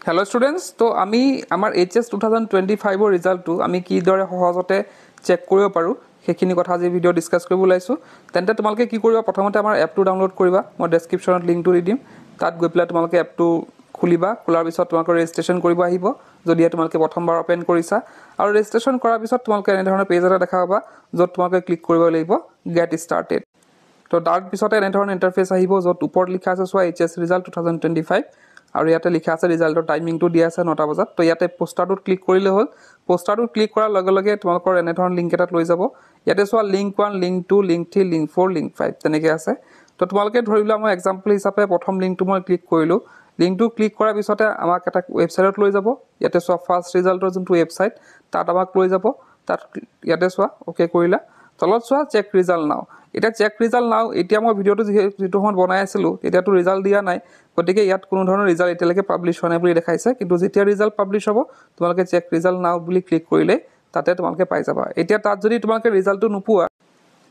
hello students तो आमी आमार HS 2025 रिजल्ट आमी की दरे सहजते चेक करिब पारो हेखिनि कथा जे भिडिओ डिस्कस करिब लाइसु तेन्ते तुमालके की करिबा प्रथमते आमार एप डाउनलोड करिबा মই ডেসক্ৰিপচনত লিংকটো দি দিম তাত গৈ পেলাই तुमालके एपটো খুলিবা খোলাৰ পিছত तुमालके ৰেজিষ্ট্ৰেচন কৰিব আহিব যদি तुमालके প্ৰথমবাৰ ওপেন কৰিছা আৰু ৰেজিষ্ট্ৰেচন কৰাৰ পিছত तुमालके এনে ধৰণৰ পেজ এটা দেখাব যত तुमालके ক্লিক কৰিব লাগিব গেট স্টাৰ্টেড তো তাৰ পিছতে এনে ধৰণৰ ইন্টাৰফেস আহিব যত ওপৰত লিখা আছে সোৱা HS ৰিজাল্ট 2025 আৰু ইয়াতে লিখা আছে ৰিজাল্টৰ টাইমিংটো দিয়া আছে 9টা বজাত তো ইয়াতে পোষ্টাৰটোত ক্লিক কৰিলে হ'ল পোষ্টাৰটোত ক্লিক কৰাৰ লগে লগে তোমালোকৰ এনে ধৰণৰ লিংক এটাত লৈ যাব ইয়াতে সোৱা link 1 link 2 link 3 link 4 link 5 তেনেকৈ আছে তো তোমালোকে ধৰিলা মই এক্সাম্পল হিচাপে প্ৰথম লিংকটো মই ক্লিক কৰিলো লিংকটো ক্লিক কৰাৰ পিছতে আমাক এটা ৱেবছাইটত লৈ যাব ইয়াতে সোৱা ফাৰ্স্ট ৰিজাল্টৰ যোনটো ৱেবছাইট তাত আমাক লৈ যাব তাত ইয়াতে সোৱা ওকে কৰিলা তলত সোৱা চেক ৰিজাল্ট নাও এটা চেক ৰিজাল্ট নাও এতিয়া মই ভিডিওটো যেটো সময়ত বনাই আছিলো এতিয়াটো ৰিজাল্ট দিয়া নাই গতিকে ইয়াত কোনো ধৰণৰ ৰিজাল্ট এতিয়ালৈকে পাবলিশ হোৱা নাই বুলি দেখাইছে কিন্তু যেতিয়া ৰিজাল্ট পাবলিশ হ'ব তোমালোকে চেক ৰিজাল্ট নাও বুলি ক্লিক কৰিলে তাতে তোমালোকে পাই যাবা এতিয়া তাত যদি তোমালোকে ৰিজাল্টটো নোপোৱা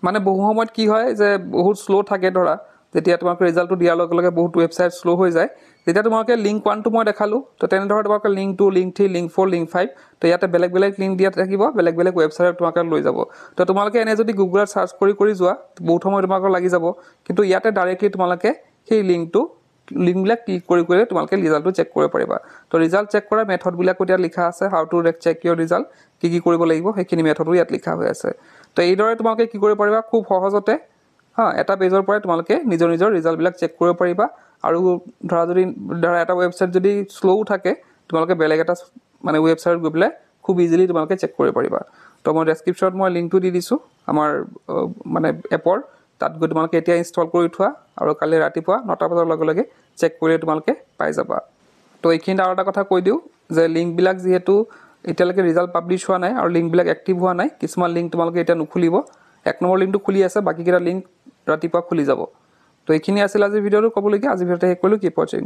মানে বহু সময়ত কি হয় যে বহুত স্লো থাকে ধৰা যেতিয়া তোমালোকে ৰিজাল্টটো দিয়াৰ লগে লগে বহুত ৱেবছাইট স্লো হৈ যায় যেতিয়া তোমালোকে লিংক 1 টো মই দেখালো তো তেনে ধৰা তোমালোকে লিংক 2 লিংক 3 লিংক 4 লিংক 5 তো ইয়াতে বেলেগ বেলেগ লিংক দিয়া থাকিব বেলেগ বেলেগ ৱেবছাইটত তোমালোকে লৈ যাব তো তোমালোকে এনে যদি গুগলত সাৰ্চ কৰি যোৱা বহুত সময় তোমালোকৰ লাগি যাব কিন্তু ইয়াতে ডাইৰেক্টলি তোমালোকে সেই লিংকটো লিংকবিলাক ক্লিক কৰি তোমালোকে ৰিজাল্টটো চেক কৰিব পাৰিবা তো ৰিজাল্ট চেক কৰা মেথড বিলাক এতিয়া লিখা আছে how to check your result কি কৰিব লাগিব সেইখিনি মেথডো ইয়াত লিখা হৈ আছে তো এইদৰে তোমালোকে কি কৰিব পাৰিবা খুব সহজতে এটা পেজৰ পৰা তোমালোকে নিজৰ ৰিজাল্ট বিলাক চেক কৰিব পাৰিবা আৰু ধৰা এটা ৱেবছাইট যদি স্লো থাকে তোমালোকে বেলেগ এটা মানে ৱেবছাইটত গৈ পেলাই খুব ইজিলি তোমালোকে চেক কৰিব পাৰিবা তো মই ডেসক্ৰিপচনত মই লিংকটো দি দিছো আমাৰ মানে এপৰ তাত গৈ তোমালোকে এতিয়া ইনষ্টল কৰি থোৱা আৰু কালি ৰাতিপুৱা 9টা বজাৰ লগে লগে চেক কৰিলে তোমালোকে পাই যাবা তো এইখিনি আৰু এটা কথা কৈ দিও যে লিংক বিলাক যেহেতু এতিয়ালৈকে ৰিজাল্ট পাবলিশ হোৱা নাই আৰু লিংক বিলাক এক্টিভ হোৱা নাই কিছুমান লিংক তোমালোকে এতিয়া নুখুলিব এক নম্বৰ লিংকটো খুলি আছে বাকি কেইটা লিংক ৰাতিপুৱা খুলি যাব তো এইখিনি আছিল আজি ভিডিওটো ক'বলগীয়া আজি ভিডিওতে শেষ কৰিলো কি পঢ়িম